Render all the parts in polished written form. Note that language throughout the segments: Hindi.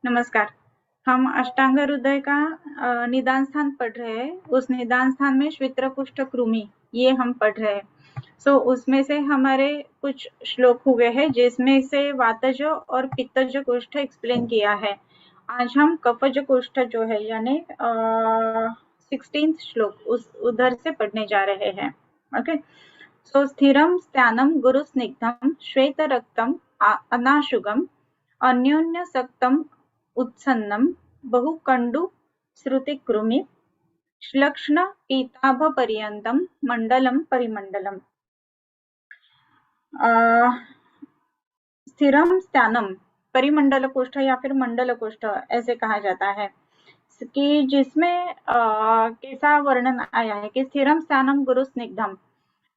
नमस्कार। हम अष्टांग हृदय का निदान स्थान पढ़ रहे हैं। उस निदान स्थान में श्वेत्रकुष्ठ कृमि ये हम पढ़ रहे हैं। उसमें से हमारे कुछ श्लोक हुए हैं जिसमें से वातज और पित्तज कुष्ठ एक्सप्लेन किया है। आज हम कफज कुष्ठ जो है यानी 16th श्लोक उधर से पढ़ने जा रहे हैं। ओके। स्थिरम स्त्यानम गुरु स्निग्धम श्वेत रक्तम अनाशुगम अन्योन्यसक्तम उत्सन्नम बहुकंडु श्रुतिकृमि श्लक्ष्ण पीताभपर्यन्तं मंडलम परिमंडलम। स्थिरम स्त्यानम परिमंडल कोष्ठ या फिर मंडल कोष्ठ ऐसे कहा जाता है कि जिसमें कैसा वर्णन आया है कि स्थिरम स्त्यानम गुरु स्निग्धम,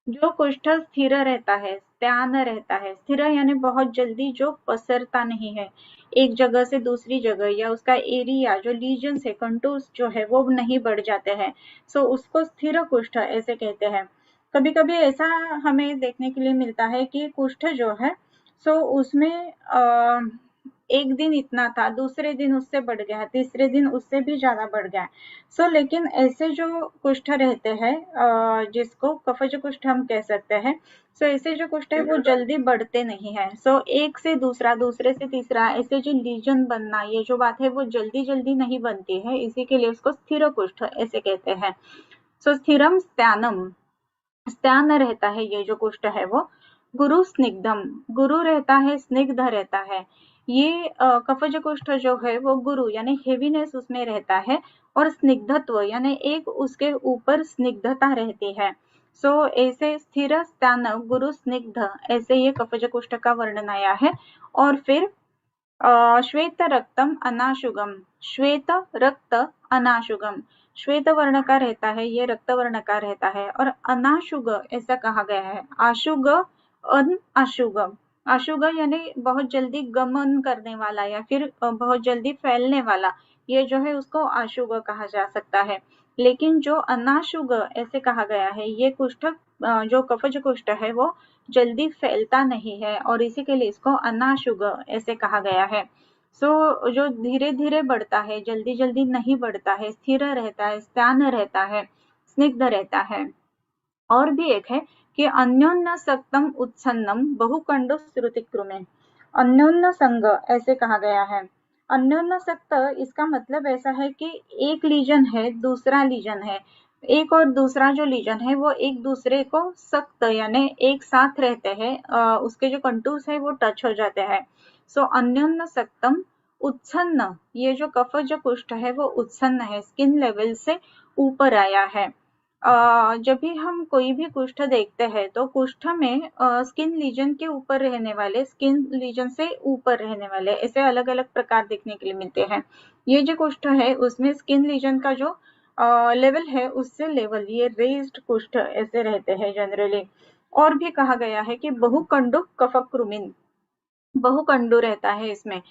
जो कुष्ठ स्थिर रहता है, स्त्यान रहता है। स्थिर यानी बहुत जल्दी जो पसरता नहीं है एक जगह से दूसरी जगह, या उसका एरिया जो लीजन्स है, कंटूर्स जो है वो नहीं बढ़ जाते हैं। उसको स्थिर कुष्ठ ऐसे कहते हैं। कभी कभी ऐसा हमें देखने के लिए मिलता है कि कुष्ठ जो है उसमें एक दिन इतना था, दूसरे दिन उससे बढ़ गया, तीसरे दिन उससे भी ज्यादा बढ़ गया। लेकिन ऐसे जो कुष्ठ रहते हैं जिसको कफज कुष्ठ हम कह सकते हैं, ऐसे जो कुष्ठ है वो जल्दी बढ़ते नहीं है। एक से दूसरा, दूसरे से तीसरा, ऐसे जो लीजन बनना, ये जो बात है वो जल्दी जल्दी नहीं बनती है, इसी के लिए उसको स्थिर कुष्ठ ऐसे कहते हैं। स्थिरम स्त्यानम, स्त्यान रहता है ये जो कुष्ठ है वो। गुरु स्निग्धम, गुरु रहता है, स्निग्ध रहता है। ये कफज कुष्ठ जो है वो गुरु यानी हेवीनेस उसमें रहता है, और स्निग्धत्व यानी एक उसके ऊपर स्निग्धता रहती है। ऐसे स्थिर स्त्यान गुरु स्निग्ध, ऐसे ये कफज कुष्ठ का वर्णन आया है। और फिर श्वेत रक्तम अनाशुगम, श्वेत रक्त अनाशुगम, श्वेत वर्ण का रहता है, ये रक्त वर्ण का रहता है। और अनाशुग ऐसा कहा गया है, आशुग अनाशुग, आशुग यानी बहुत जल्दी गमन करने वाला या फिर बहुत जल्दी फैलने वाला, ये जो है उसको आशुग कहा जा सकता है। लेकिन जो अनाशुग ऐसे कहा गया है, ये कुष्ठ जो कफज कुष्ठ है वो जल्दी फैलता नहीं है, और इसी के लिए इसको अनाशुग ऐसे कहा गया है। जो धीरे धीरे बढ़ता है, जल्दी जल्दी नहीं बढ़ता है, स्थिर रहता है, स्त्यान रहता है, स्निग्ध रहता है। और भी एक है कि अन्योन्य सक्तम उत्सन्नम बहुकंडो श्रुतिकृमे, अन्योन्य संग ऐसे कहा गया है। अन्योन्य सक्त इसका मतलब ऐसा है कि एक लीजन है, दूसरा लीजन है, एक और दूसरा जो लीजन है वो एक दूसरे को सख्त यानी एक साथ रहते हैं, उसके जो कंटूर्स है वो टच हो जाते हैं। अन्योन्य सक्तम उत्सन्न, ये जो कफज कुष्ठ है वो उत्सन्न है, स्किन लेवल से ऊपर आया है। जब भी हम कोई भी कुष्ठ देखते हैं तो कुष्ठ में स्किन लीजन के ऊपर रहने वाले, स्किन लीजन से ऊपर रहने वाले, ऐसे अलग अलग प्रकार देखने के लिए मिलते हैं। ये जो कुष्ठ है उसमें स्किन लीजन का जो लेवल है उससे लेवल, ये रेज्ड कुष्ठ ऐसे रहते हैं जनरली। और भी कहा गया है कि बहुकंडु कफकृमिन, बहुकंडु रहता है इसमें,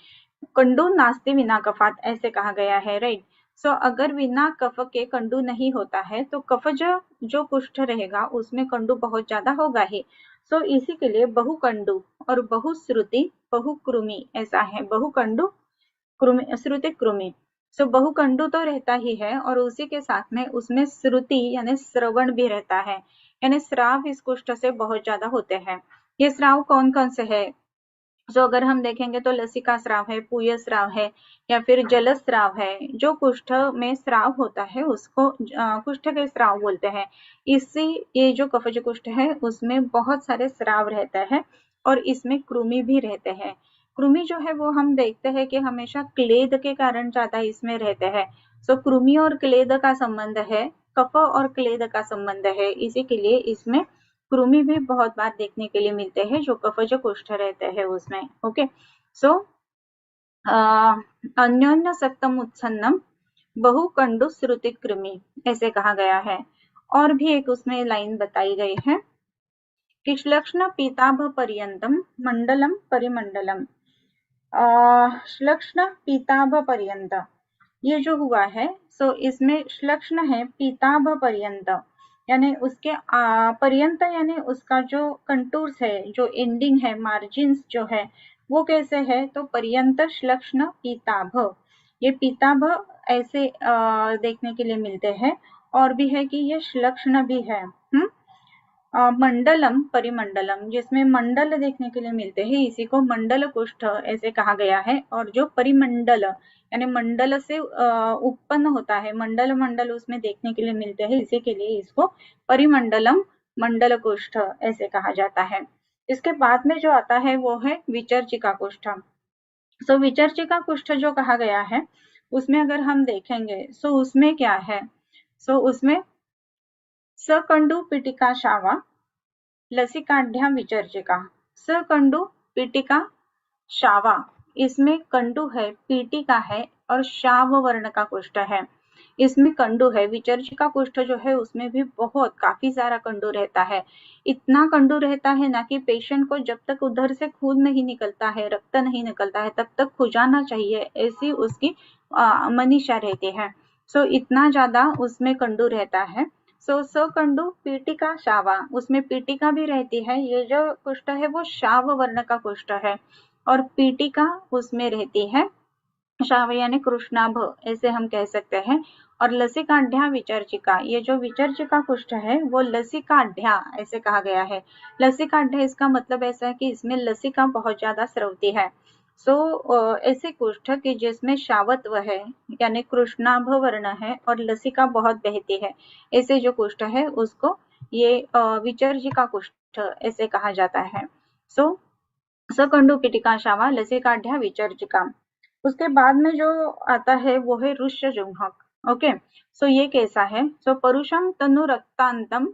कंडू नास्ति विना कफात ऐसे कहा गया है, राइट। अगर बिना कफ के कंडू नहीं होता है तो कफज जो कुष्ठ रहेगा उसमें कंडू बहुत ज्यादा होगा ही। इसी के लिए बहुकंडू और बहुश्रुति बहुकृमि ऐसा है, बहुकंडू कृमि श्रुति कृमि। बहुकंडू तो रहता ही है, और उसी के साथ में उसमें श्रुति यानी श्रवण भी रहता है, यानी श्राव इस कुष्ठ से बहुत ज्यादा होते हैं। ये श्राव कौन कौन से है? अगर हम देखेंगे तो लसिका स्राव है, पूय स्राव है, या फिर जल स्राव है। जो कुष्ठ में स्राव होता है उसको कुष्ठ के स्राव बोलते हैं। इसी ये जो कफज कुष्ठ है उसमें बहुत सारे स्राव रहते हैं, और इसमें कृमि भी रहते हैं। कृमि जो है वो हम देखते हैं कि हमेशा क्लेद के कारण ज्यादा इसमें रहते हैं। कृमि और क्लेद का संबंध है, कफ और क्लेद का संबंध है, इसी के लिए इसमें कृमि भी बहुत बार देखने के लिए मिलते हैं जो कफज कुष्ठ रहते हैं उसमें। ओके। अन्योन्य सक्तम उत्सन्नम बहुकंडु श्रुति कृमि ऐसे कहा गया है। और भी एक उसमें लाइन बताई गई है कि श्लक्ष्ण पीताभ पर्यंतम मंडलम परिमंडलम। श्लक्ष्ण पीताभ पर्यंत ये जो हुआ है, इसमें श्लक्ष्ण है पीताभ पर्यंत, यानी उसके पर्यंत यानी उसका जो कंटूर्स है, जो एंडिंग है, मार्जिन्स जो है वो कैसे है, तो पर्यंत श्लक्ष्ण पीताभ, ये पीताभ ऐसे देखने के लिए मिलते हैं, और भी है कि ये श्लक्ष्ण भी है। मंडलम परिमंडलम, जिसमें मंडल देखने के लिए मिलते हैं, इसी को मंडल कुष्ठ ऐसे कहा गया है। और जो परिमंडल यानी मंडल से उत्पन्न होता है, मंडल मंडल उसमें देखने के लिए मिलते हैं, इसी के लिए इसको परिमंडलम मंडल कुष्ठ ऐसे कहा जाता है। इसके बाद में जो आता है वो है विचर्चिका कुष्ठ। सो विचर्चिका कुष्ठ जो कहा गया है, उसमें अगर हम देखेंगे सो उसमें क्या है, सो उसमें सकंडू पिटिका शावा लसिकाढ्या विचर्चिका। सकंडू पिटिका शावा, इसमें कंडू है, पीटिका है और शाव वर्ण का कुष्ठ है, इसमें कंडू है। विचर्चिका कुष्ठ जो है उसमें भी बहुत काफी सारा कंडू रहता है, इतना कंडू रहता है ना कि पेशेंट को जब तक उधर से खून नहीं निकलता है, रक्त नहीं निकलता है, तब तक खुजाना चाहिए, ऐसी उसकी मनीषा रहती है। सो इतना ज्यादा उसमें कंडू रहता है। सो सकंडू पीटिका शावा, उसमें पीटिका भी रहती है, ये जो कुष्ठ है वो शाव वर्ण का कुष्ठ है, और पीटिका उसमें रहती है शाव यानी कृष्णाभ ऐसे हम कह सकते हैं। और लसिकाढ्या विचर्चिका, ये जो विचर्चिका कुष्ठ है वो लसिकाढ्या ऐसे कहा गया है। लसिकाढ्या इसका मतलब ऐसा है कि इसमें लसिका बहुत ज्यादा स्रवती है। सो ऐसे कुष्ठ कि जिसमें शावत्व है यानी कृष्णाभ वर्ण है और लसिका बहुत बहती है, ऐसे जो कुष्ठ है उसको ये विचर्चिका कुष्ठ ऐसे कहा जाता है। सो सकंडू पिटिका शावा लसिकाढ्या विचर्चिका। उसके बाद में जो आता है वो है ऋष्यजिह्वक। ओके, सो ये कैसा है, सो परुषम तनु रक्तांतम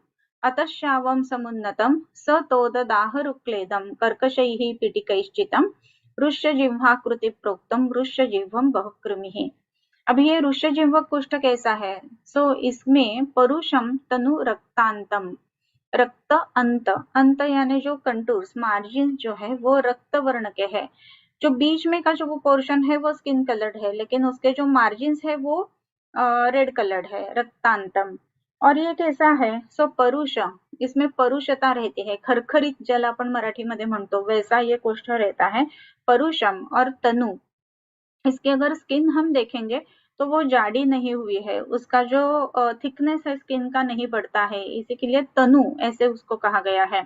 अतश्यावम समुन्नतम स तोददाह रुक्लेदम कर्कशैः पिटिकैश्चितम ऋष्यजिह्वाकृति प्रोक्तम ऋष्यजिह्वम बहुकृमिः। अब ये ऋष्यजिह्वक कुष्ठ कैसा है, सो इसमें परुषम तनु रक्तांतम, रक्त अंत, अंत यानी जो कंटूर्स मार्जिन जो है वो रक्त वर्ण के है, जो बीच में का जो वो पोर्शन है वो स्किन कलर्ड है, लेकिन उसके जो मार्जिन है वो रेड कलर्ड है, रक्तांतम। और ये कैसा है, सो परुष, इसमें परुषता रहती है, खरखरीत जल आपण मराठीमध्ये म्हणतो वैसा ये कुष्ठ रहता है। परुषम और तनु, इसकी अगर स्किन हम देखेंगे तो वो जाडी नहीं हुई है, उसका जो थिकनेस है स्किन का नहीं बढ़ता है, इसी के लिए तनु ऐसे उसको कहा गया है।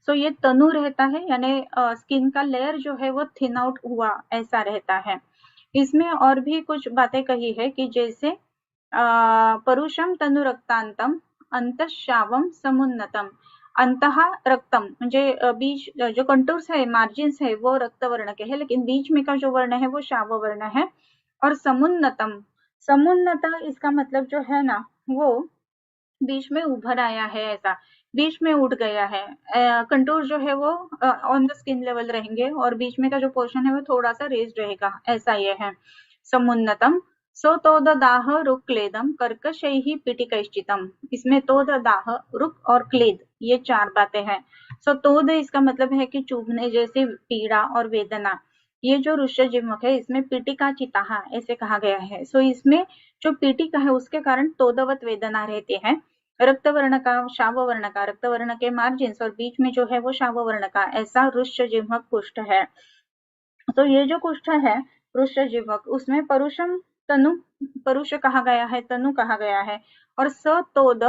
सो ये तनु रहता है यानी स्किन का लेयर जो है वो थिन आउट हुआ ऐसा रहता है। इसमें और भी कुछ बातें कही है कि जैसे परुषम तनु रक्तांतम अंतःश्रावम समुन्नतम, अंतः रक्तम म्हणजे बीच जो कंटूर्स है मार्जिन्स है वो रक्त वर्ण के है, लेकिन बीच में का जो वर्ण है वो श्राव वर्ण है। और समुन्नतम, समुन्नत इसका मतलब जो है ना वो बीच में उभर आया है, ऐसा बीच में उठ गया है। कंटूर जो है वो ऑन द स्किन लेवल रहेंगे और बीच में का जो पोर्शन है वो थोड़ा सा रेज्ड रहेगा, ऐसा ये है समुन्नतम। सो तोददाह रुक क्लेदम कर्कशैः पिटिकैश्चितम, इसमें तोददाह रुक और क्लेद ये चार बातें हैं। सो तोद इसका मतलब है कि चुभने जैसे पीड़ा और वेदना, ये जो ऋष्यजिह्वक है इसमें पिटिका चिताहा ऐसे कहा गया है। सो इसमें जो पीटिका है उसके कारण तोदवत वेदना रहती है, रक्त वर्ण का शाव वर्ण का, रक्त वर्ण के मार्जिन्स और बीच में जो है वो शाव वर्ण का, ऐसा ऋष्यजिह्वक कुष्ठ है। तो ये जो कुष्ठ है ऋष्यजिह्वक उसमें परुषम तनु, परुष कहा गया है, तनु कहा गया है, और स तोद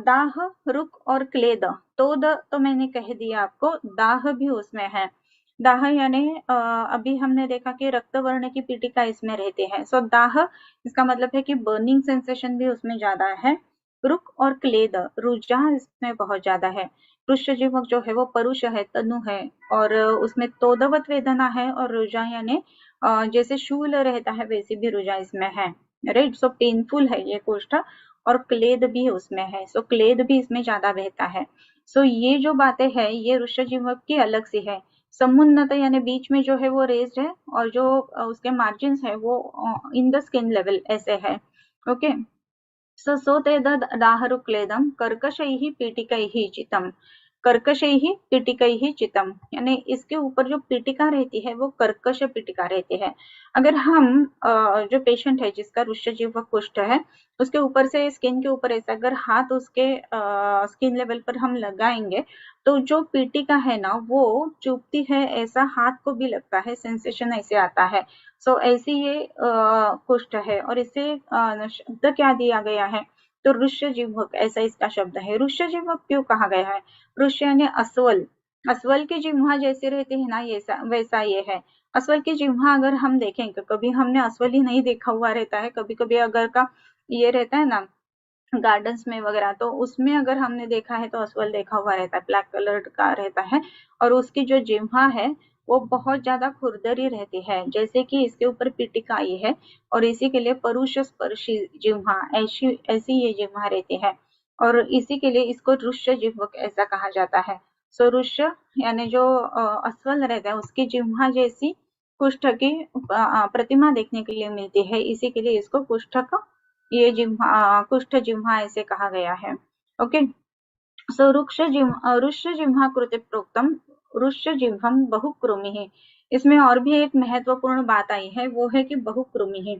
दाह रुक और क्लेद, तोद तो मैंने कह दिया आपको, दाह भी उसमें है। दाह यानी अभी हमने देखा कि रक्त वर्ण की पीटिका इसमें रहती है, सो दाह इसका मतलब है कि बर्निंग सेंसेशन भी उसमें ज्यादा है। रुक और क्लेद, रुजा इसमें बहुत ज्यादा है। ऋष्यजिह्वक जो है वो परुष है, तनु है, और उसमें तोदवत वेदना है, और रुजा यानी जैसे शूल रहता है वैसी भी रुजा इसमें है, राइट। सो पेनफुल है ये कुष्ठ, और क्लेद भी उसमें है, सो क्लेद भी इसमें ज्यादा बहता है। सो ये जो बातें हैं ये ऋष्यजिह्वक की अलग सी है। समुन्नत यानी बीच में जो है वो रेज्ड है, और जो उसके मार्जिन्स है वो इन द स्किन लेवल ऐसे है। ओके, सो ते दाहरुक्लेदम कर्कशैः पीटिकैः चितम, कर्कशैहि पीटिकैहि चितम, यानी इसके ऊपर जो पीटिका रहती है वो कर्कश पीटिका रहती है। अगर हम जो पेशेंट है जिसका रुष्यजिह्वक कुष्ठ है, उसके ऊपर से स्किन के ऊपर ऐसा अगर हाथ उसके स्किन लेवल पर हम लगाएंगे तो जो पीटिका है ना वो चुभती है, ऐसा हाथ को भी लगता है, सेंसेशन ऐसे आता है। सो ऐसी ये कुष्ठ है और इसे शब्द क्या दिया गया है, तो रुष्यजिह्वक, ऐसा इसका शब्द है। रुष्यजिह्वक क्यों कहा गया है? रुष्य यानी अस्वल, अस्वल की जिह्वा जैसे रहती है ना ये वैसा ये है। अस्वल की जिह्वा अगर हम देखें, कभी हमने अस्वल ही नहीं देखा हुआ रहता है, कभी कभी अगर का ये रहता है ना गार्डन्स में वगैरह, तो उसमें अगर हमने देखा है तो अस्वल देखा हुआ रहता है, ब्लैक कलर का रहता है और उसकी जो जिह्वा है वो बहुत ज्यादा खुरदरी रहती है, जैसे कि इसके ऊपर पीटिका आई है और इसी के लिए परुष स्पर्शी जिह्वा, ऐसी ऐसी ये जिह्वा रहती है और इसी के लिए इसको रुष्य जिह्वक ऐसा कहा जाता है। सो रुष्य यानी जो अस्वल रहता है उसकी जिह्वा जैसी कुष्ठ की प्रतिमा देखने के लिए मिलती है, इसी के लिए इसको कुष्ठ का ये जिह्वा, कुष्ठ जिह्वा ऐसे कहा गया है। ओके, सो रुष्य जिह्वा कृते प्रोक्तम रुष्य जिह्वम बहुकृमि है। इसमें और भी एक महत्वपूर्ण बात आई है, वो है कि बहुकृमि है,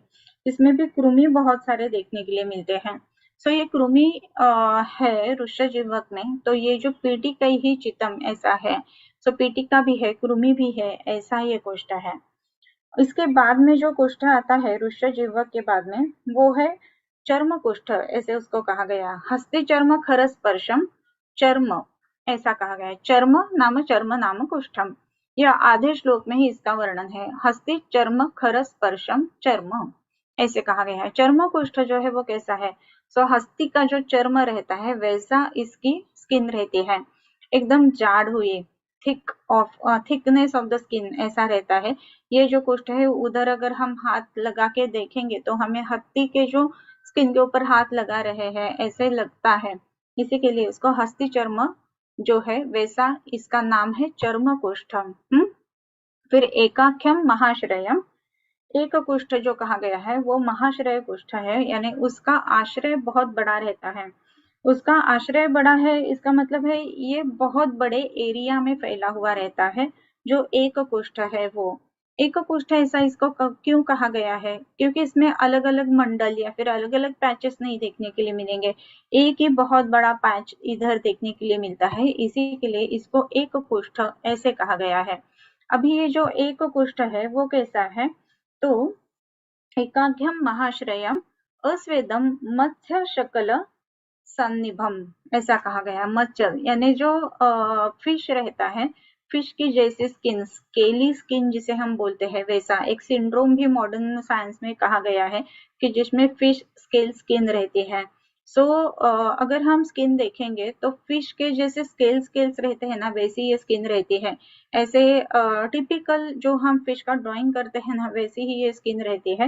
इसमें भी कृमि बहुत सारे देखने के लिए मिलते हैं। सो ये कृमि है रुष्य जिह्वक में, तो ये जो पीटिका ही चितम ऐसा है, सो पीटिका भी है, कृमि भी है, ऐसा ये कुष्ठ है। इसके बाद में जो कुष्ठ आता है रुष्य जिह्वक के बाद में, वो है चर्म कुष्ठ, ऐसे उसको कहा गया। हस्ति चर्म खर स्पर्शम चर्म ऐसा कहा गया है। चर्म नाम कुष्ठम, यह आधे श्लोक में ही इसका वर्णन है। हस्ति चर्म खर स्पर्शम चर्म ऐसे कहा गया है। चर्म कुष्ठ जो है वो कैसा है? सो हस्ती का जो चर्म रहता है वैसा इसकी स्किन रहती है, एकदम जाड़ हुई, थिकनेस ऑफ द स्किन ऐसा रहता है। ये जो कुष्ठ है उधर अगर हम हाथ लगा के देखेंगे तो हमें हत्ती के जो स्किन के ऊपर हाथ लगा रहे हैं ऐसे लगता है, इसी के लिए इसको हस्ती चर्म जो है वैसा इसका नाम है चर्म कुष्ठम। फिर एकाख्यम महाश्रयम, एक कुष्ठ जो कहा गया है वो महाश्रय कुष्ठ है, यानी उसका आश्रय बहुत बड़ा रहता है। उसका आश्रय बड़ा है इसका मतलब है ये बहुत बड़े एरिया में फैला हुआ रहता है। जो एक कुष्ठ है वो एक कुष्ठ ऐसा इसको क्यों कहा गया है? क्योंकि इसमें अलग अलग मंडल या फिर अलग अलग पैचेस नहीं देखने के लिए मिलेंगे, एक ही बहुत बड़ा पैच इधर देखने के लिए मिलता है, इसी के लिए इसको एक कुष्ठ ऐसे कहा गया है। अभी ये जो एक कुष्ठ है वो कैसा है, तो एकाघ्यम महाश्रयम अस्वेदम मत्स्य शकल सन्निभम ऐसा कहा गया। मत्स्य यानी जो फिश रहता है, फिश की जैसे स्किन, स्केली स्किन जिसे हम बोलते हैं वैसा एक सिंड्रोम भी मॉडर्न साइंस में कहा गया है कि जिसमें फिश स्केल स्किन रहती है। सो अगर हम स्किन देखेंगे तो फिश के जैसे स्केल्स रहते हैं ना वैसी ये स्किन रहती है। ऐसे टिपिकल जो हम फिश का ड्राइंग करते हैं ना वैसी ही ये स्किन रहती है।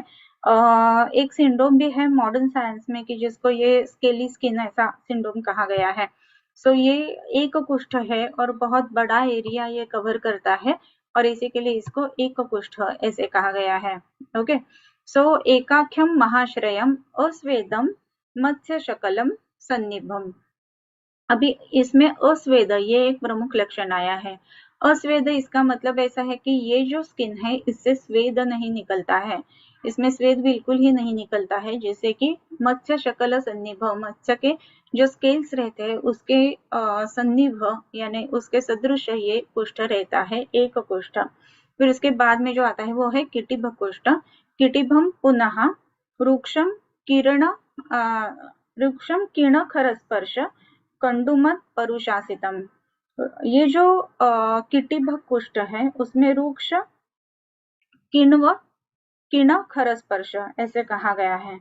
एक सिंड्रोम भी है मॉडर्न साइंस में कि जिसको ये स्केली स्किन ऐसा सिंड्रोम कहा गया है। सो ये एक कुष्ठ है और बहुत बड़ा एरिया ये कवर करता है और इसी के लिए इसको एक कुष्ठ ऐसे कहा गया है। ओके, सो एकाख्यम महाश्रयम अस्वेदम मत्स्य शकलम सन्निभम। अभी इसमें अस्वेद ये एक प्रमुख लक्षण आया है। अस्वेद इसका मतलब ऐसा है कि ये जो स्किन है इससे स्वेद नहीं निकलता है, इसमें स्वेद बिल्कुल ही नहीं निकलता है, जैसे कि मत्स्य शकल सन्निभ, मत्स्य के जो स्केल्स रहते हैं उसके सन्निभ यानी उसके सदृश ये कुष्ठ रहता है, एक कुष्ठ। फिर उसके बाद में जो आता है वो है किटिभ कुष्ठ। किटिभम पुनः रुक्षम किरण रुक्षम किरण खर स्पर्श कंडुमत परुशासितम। ये जो किटिभ कुष्ठ है उसमें रुक्ष किण्व किण खर स्पर्श ऐसे कहा गया है।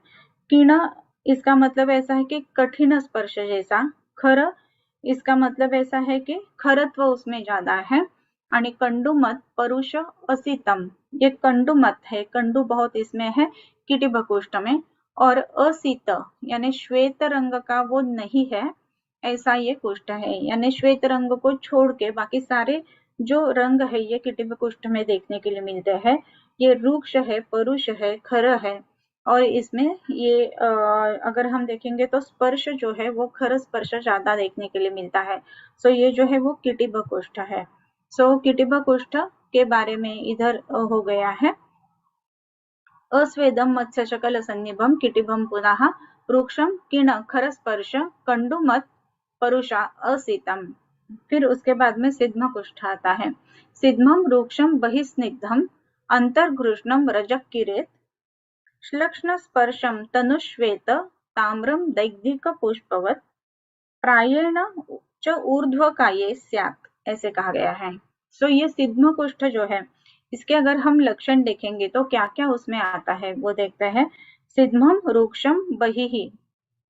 किण इसका मतलब ऐसा है कि कठिन स्पर्श जैसा, खर इसका मतलब ऐसा है कि खरत्व उसमें ज्यादा है, आणि कंडुमत परुष असितम, ये कंडुमत है, कंडु बहुत इसमें है किटिभ कुष्ठ में, और असित यानी श्वेत रंग का वो नहीं है, ऐसा ये कुष्ठ है। यानी श्वेत रंग को छोड़ के बाकी सारे जो रंग है ये किटिभ कुष्ठ में देखने के लिए मिलते हैं। ये रुक्ष है, परुष है, खर है, और इसमें ये अगर हम देखेंगे तो स्पर्श जो है वो खर स्पर्श ज्यादा देखने के लिए मिलता है। सो ये जो है वो किटिभ कोष्ठ है। सो किटिभ कोष्ठ के बारे में इधर हो गया है। अस्वेदम मत्स्यशकल सन्निभम किटिभम पुनः वृक्षम किण खर स्पर्श कंडुमत परुषा असितम। फिर उसके बाद में सिद्ध कुष्ठ आता है। सिद्धम वृक्षम बहिस्निग्धम अंतर्घृष्णम रजक किरेत श्लक्ष्ण स्पर्शम तनुश्वेत ताम्रम दैग्धिक पुष्पवत प्रायेण च ऊर्ध्वकाये स्यात्, ऐसे कहा गया है। सो ये सिद्ध कुष्ठ जो है इसके अगर हम लक्षण देखेंगे तो क्या क्या उसमें आता है वो देखते हैं। सिद्धम रूक्षम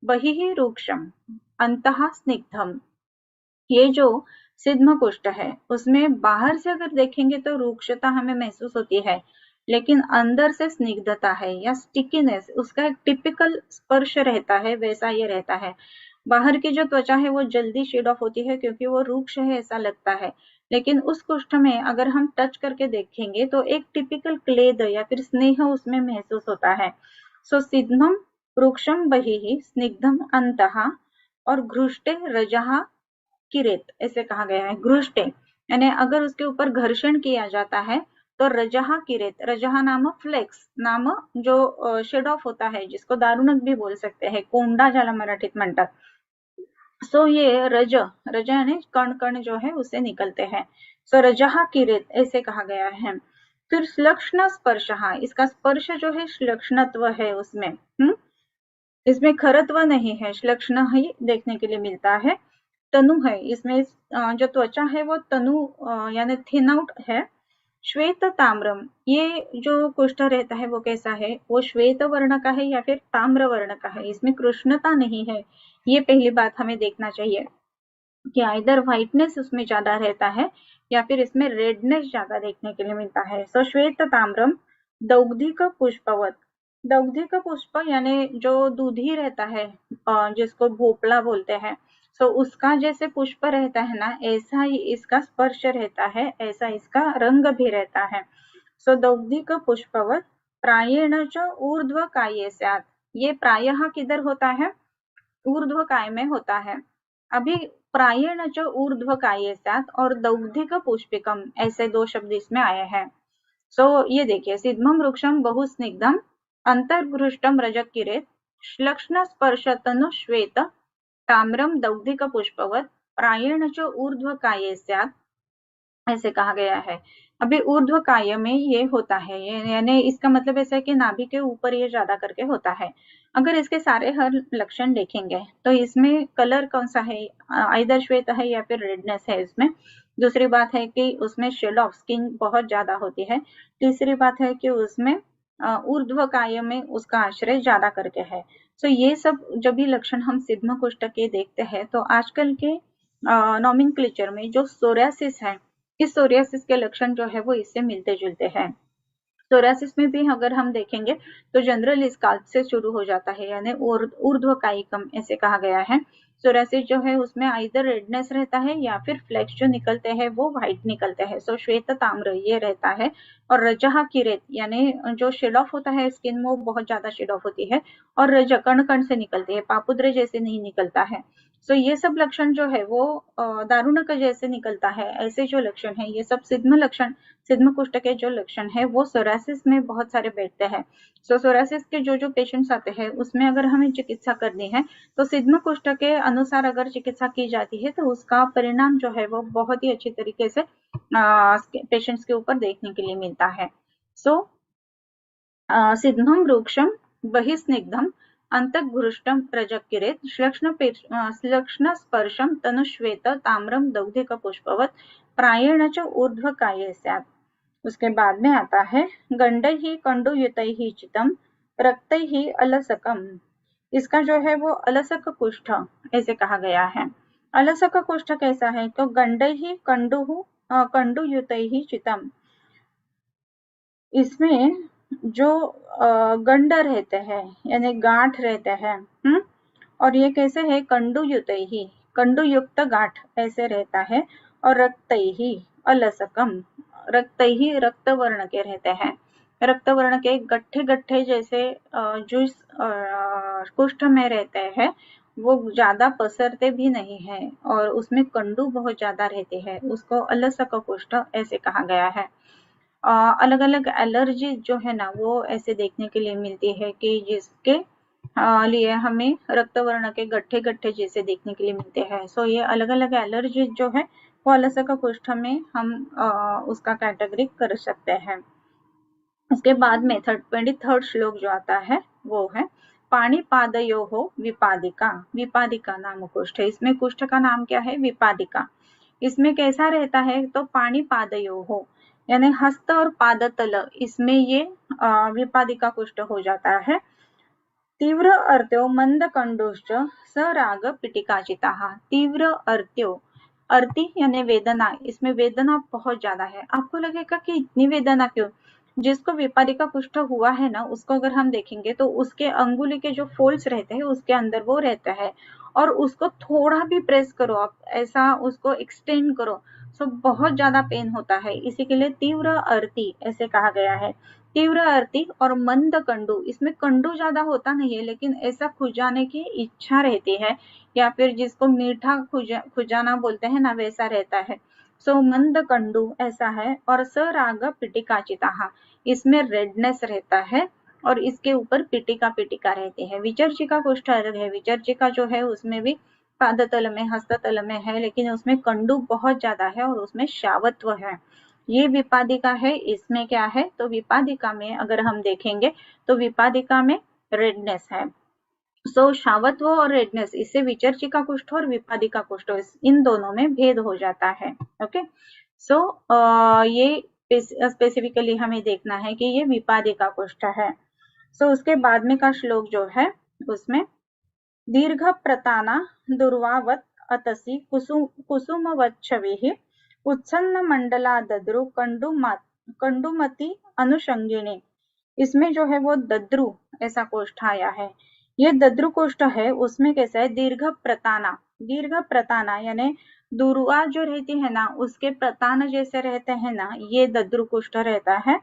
बहिः रूक्षम अंतः स्निग्धम। ये जो सिद्ध कुष्ठ है उसमें बाहर से अगर देखेंगे तो रूक्षता हमें महसूस होती है, लेकिन अंदर से स्निग्धता है या स्टिकीनेस, उसका एक टिपिकल स्पर्श रहता है, वैसा ये रहता है। बाहर की जो त्वचा है वो जल्दी शेड ऑफ होती है क्योंकि वो रूक्ष है ऐसा लगता है, लेकिन उस कुष्ठ में अगर हम टच करके देखेंगे तो एक टिपिकल क्लेद या फिर स्नेह उसमें महसूस होता है। सो सिद्धम वृक्षम बहिः स्निग्धम अंतः और घृष्टे रजः किरेत, ऐसे कहा गया है। घृष्टे यानी अगर उसके ऊपर घर्षण किया जाता है तो रजहा किरेत, रजहा नाम फ्लेक्स नाम जो शेड ऑफ होता है जिसको दारुणक भी बोल सकते हैं, कोंडा ज्याला मराठीत म्हणतात। सो ये रज यानी कण कण जो है उसे निकलते हैं। सो रजहा किरेत ऐसे कहा गया है। फिर श्लक्ष्ण स्पर्श, इसका स्पर्श जो है श्लक्ष्णत्व है उसमें, इसमें खरत्व नहीं है, श्लक्ष्ण ही देखने के लिए मिलता है। तनु है इसमें, जो त्वचा है वो तनु यानी थिन आउट है। श्वेत ताम्रम, ये जो कुष्ठ रहता है वो कैसा है, वो श्वेत वर्ण का है या फिर ताम्र वर्ण का है, इसमें कृष्णता नहीं है। ये पहली बात हमें देखना चाहिए कि आइदर व्हाइटनेस उसमें ज्यादा रहता है या फिर इसमें रेडनेस ज्यादा देखने के लिए मिलता है। सो श्वेत ताम्रम दौग्धिक पुष्पवत, दौग्धिक पुष्प यानी जो दूधी रहता है जिसको भोपला बोलते हैं, सो उसका जैसे पुष्प रहता है ना, ऐसा ही इसका स्पर्श रहता है, ऐसा इसका रंग भी रहता है। सो दौग्धिक पुष्पवत प्रायेण च ऊर्ध्व काये स्यात्, ये प्रायः किधर होता है, ऊर्ध्व काय में होता है। अभी प्रायेण च ऊर्ध्व काये स्यात् और दौग्धिक पुष्पिकम, ऐसे दो शब्द इसमें आए हैं। सो ये देखिए, सिद्धम वृक्षम बहुस्निग्धम अंतर्घृष्टम रजक किरेत श्लक्ष्ण स्पर्श तनु श्वेत ताम्रम दौग्धिक पुष्पवत प्रायेण च ऊर्ध्व काये स्यात्, ऐसे कहा गया है। अभी ऊर्ध्व काय में ये होता है, यानी इसका मतलब ऐसा है कि नाभि के ऊपर ये ज्यादा करके होता है। अगर इसके सारे हर लक्षण देखेंगे तो इसमें कलर कौन सा है, आइदर श्वेत है या फिर रेडनेस है इसमें। दूसरी बात है कि उसमें शेड ऑफ स्किन बहुत ज्यादा होती है। तीसरी बात है कि उसमें ऊर्ध्व काय में उसका आश्रय ज्यादा करके है। सो ये सब जब भी लक्षण हम सिद्ध कुष्ठ के देखते हैं तो आजकल के नॉमेनक्लेचर में जो सोरियासिस है, इस सोरियासिस के लक्षण जो है वो इससे मिलते जुलते हैं। सोरियासिस में भी अगर हम देखेंगे तो जनरल स्काल्प से शुरू हो जाता है, यानी ऊर्ध्वकायिकम ऐसे कहा गया है। सोरियासिस जो है उसमें आइदर रेडनेस रहता है या फिर फ्लेक्स जो निकलते हैं वो व्हाइट निकलते हैं। सो श्वेत ताम्र ये रहता है। और रजहा किरेत यानी जो शेड ऑफ होता है स्किन वो बहुत ज्यादा शेड ऑफ होती है और रज कण कण से निकलती है, पापुद्र जैसे नहीं निकलता है। सो ये सब लक्षण जो है वो दारुणक जैसे निकलता है, ऐसे जो लक्षण है ये सब सिद्ध लक्षण, सिद्ध कुष्ठ के जो लक्षण है वो सोरियासिस में बहुत सारे बैठते हैं। सो सोरियासिस के जो जो पेशेंट्स आते हैं उसमें अगर हमें चिकित्सा करनी है तो सिद्ध कुष्ठ के अनुसार अगर चिकित्सा की जाती है तो उसका परिणाम जो है वो बहुत ही अच्छी तरीके से पेशेंट्स के ऊपर देखने के लिए मिलता है। सो सिद्धम वृक्षम बहिस्निग्धम अंतर्घृष्टम रजक किरेत श्लक्ष्ण स्पर्शम तनुश्वेत ताम्रम दौग्धिक पुष्पवत प्रायेण च ऊर्ध्व काये स्यात्। उसके बाद में आता है गंडैः कंडुयुतैः चितम रक्तैः अलसकम, इसका जो है वो अलसक कुष्ठ ऐसे कहा गया है। अलसक कुष्ठ कैसा है तो गंडैः कंडुयुतैः चितम, इसमें जो गंड रहते हैं यानी गांठ रहते हैं, और ये कैसे है, कंडुयुत ही, कंडुयुक्त गांठ ऐसे रहता है। और रक्त ही अलसकम, रक्त ही रक्त वर्ण के रहते हैं। रक्त वर्ण के गट्ठे गट्ठे जैसे जो इस कुष्ठ में रहते हैं वो ज्यादा पसरते भी नहीं है और उसमें कंडू बहुत ज्यादा रहते हैं, उसको अलसक कुष्ठ ऐसे कहा गया है। अलग अलग एलर्जी जो है ना वो ऐसे देखने के लिए मिलती है कि जिसके लिए हमें रक्त वर्ण के गट्ठे गट्ठे जैसे देखने के लिए मिलते हैं। सो ये अलग अलग एलर्जी जो है वो अलसक कुष्ठ में हम उसका कैटेगरी कर सकते हैं। उसके बाद में 23rd श्लोक जो आता है वो है पाणिपादयो हो विपादिका। विपादिका नाम कुष्ठ है, इसमें कुष्ठ का नाम क्या है? विपादिका। इसमें कैसा रहता है? तो पाणिपादयो हो यानी हस्त और पादतल, इसमें ये विपादिका कुष्ठ हो जाता है। तीव्र अर्त्यो मंद कंडोश्च सराग पिटिकाचिता। तीव्र अर्त्यो, अर्ति यानी वेदना, इसमें वेदना बहुत ज्यादा है। आपको लगेगा कि इतनी वेदना क्यों? जिसको विपादिका कुष्ठ हुआ है ना उसको अगर हम देखेंगे तो उसके अंगुली के जो फोल्ड्स रहते हैं उसके अंदर वो रहता है और उसको थोड़ा भी प्रेस करो आप, ऐसा उसको एक्सटेंड करो, सो बहुत ज्यादा पेन होता है। इसी के लिए तीव्र अर्ति ऐसे कहा गया है। तीव्र अर्ति और मंद कंडू, इसमें कंडू ज्यादा होता नहीं है लेकिन ऐसा खुजाने की इच्छा रहती है या फिर जिसको मीठा खुजाना बोलते हैं ना वैसा रहता है। सो मंद कंडू ऐसा है। और सराग पिटिकाचिता, इसमें रेडनेस रहता है और इसके ऊपर पिटिका पिटिका रहती है। विचर्चिका कुष्ठ अलग है, विचर्चिका जो है उसमें भी पादतल में हस्ततल में है लेकिन उसमें कंडू बहुत ज्यादा है और उसमें शावत्व है। ये विपादिका है, इसमें क्या है? तो विपादिका में अगर हम देखेंगे तो विपादिका में रेडनेस है। सो शावत्व और रेडनेस, इससे विचर्चिका कुष्ठ और विपादिका कुष्ठ इन दोनों में भेद हो जाता है। ओके, सो ये स्पेसिफिकली हमें देखना है कि ये विपादिका कुष्ठ है। सो उसके बाद में का श्लोक जो है उसमें दीर्घ प्रताना दुर्वावत अतसी कुसुमवच्छविः उत्सन्न मंडला दद्रु कंडुमति अनुषंगिणी। इसमें जो है वो दद्रु ऐसा कोष्ठ आया है। ये दद्रु कोष्ठ है, उसमें कैसा है? दीर्घ प्रताना, दीर्घ प्रताना यानी दुर्वा जो रहती है ना उसके प्रतान जैसे रहते हैं ना, ये दद्रु कोष्ठ रहता है।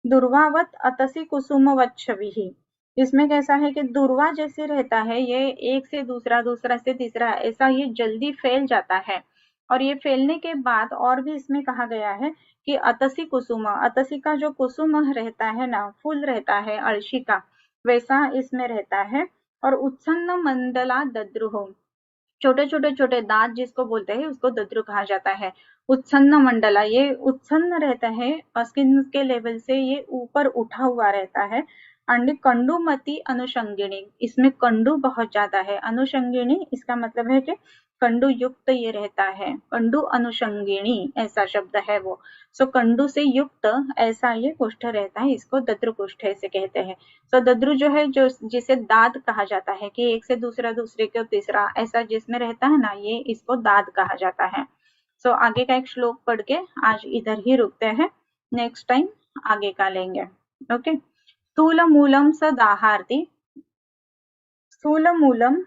दुर्वावत अतसी कुसुमवच्छविः, इसमें कैसा है कि दुर्वा जैसे रहता है, ये एक से दूसरा, दूसरा से तीसरा, ऐसा ये जल्दी फैल जाता है। और ये फैलने के बाद और भी इसमें कहा गया है कि अतसी कुसुम, अतसी का जो कुसुम रहता है ना, फूल रहता है अळशी का, वैसा इसमें रहता है। और उत्सन्न मंडला दद्रुह, छोटे छोटे छोटे दांत जिसको बोलते हैं उसको दद्रु कहा जाता है। उत्सन्न मंडला, ये उत्सन्न रहता है स्किन के लेवल से ये ऊपर उठा हुआ रहता है। एंड कंडुमति अनुषंगिणी, इसमें कंडू बहुत ज्यादा है। अनुषंगिणी इसका मतलब है कि कंडू युक्त ये रहता है, कंडू अनुषंगिणी ऐसा शब्द है वो। सो कंडू से युक्त ऐसा ये कुष्ठ रहता है, इसको दद्रु कुष्ठ ऐसे कहते हैं। तो दद्रु जो है, जो जिसे दाद कहा जाता है कि एक से दूसरा, दूसरे के तीसरा, ऐसा जिसमें रहता है ना, ये इसको दाद कहा जाता है। सो आगे का एक श्लोक पढ़ के आज इधर ही रुकते हैं, नेक्स्ट टाइम आगे का लेंगे। ओके, स्थूल मूलम सदाहार्ति, स्थूल मूलम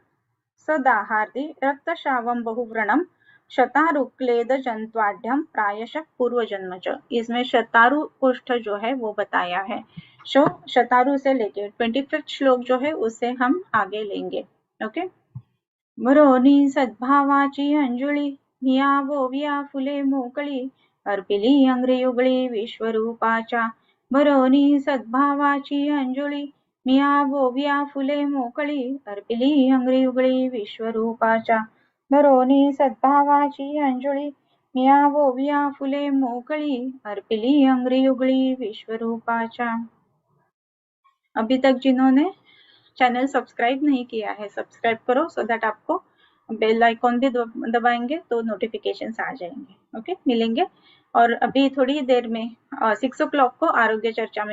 सदाहार्ति रक्तशावम बहुव्रणम शतारुक्लेद जंत्वाढ्यम प्रायशः पूर्व जन्म च। इसमें शतारु कुष्ठ जो है वो बताया है। सो शतारु से लेके 25th श्लोक जो है उससे हम आगे लेंगे। ओके, बरोनी सद्भावाची अंजुळी मियावो विया फुले मोकळी अर्पिली अंग्रियुगळी विश्वरूपाच्या। बरोनी सद्भावाची अंजुळी मियावो विया फुले मोकळी अर्पिली अंग्रियुगळी विश्वरूपाच्या। बरोनी सद्भावाची अंजुळी मियावो विया फुले मोकळी अर्पिली अंग्रियुगळी विश्वरूपाच्या। अभी तक जिन्होंने चैनल सब्सक्राइब नहीं किया है सब्सक्राइब करो, सो दैट आपको बेल आइकॉन भी दबाएंगे तो नोटिफिकेशंस आ जाएंगे। ओके, मिलेंगे। और अभी थोड़ी देर में 6 o'clock को आरोग्य चर्चा में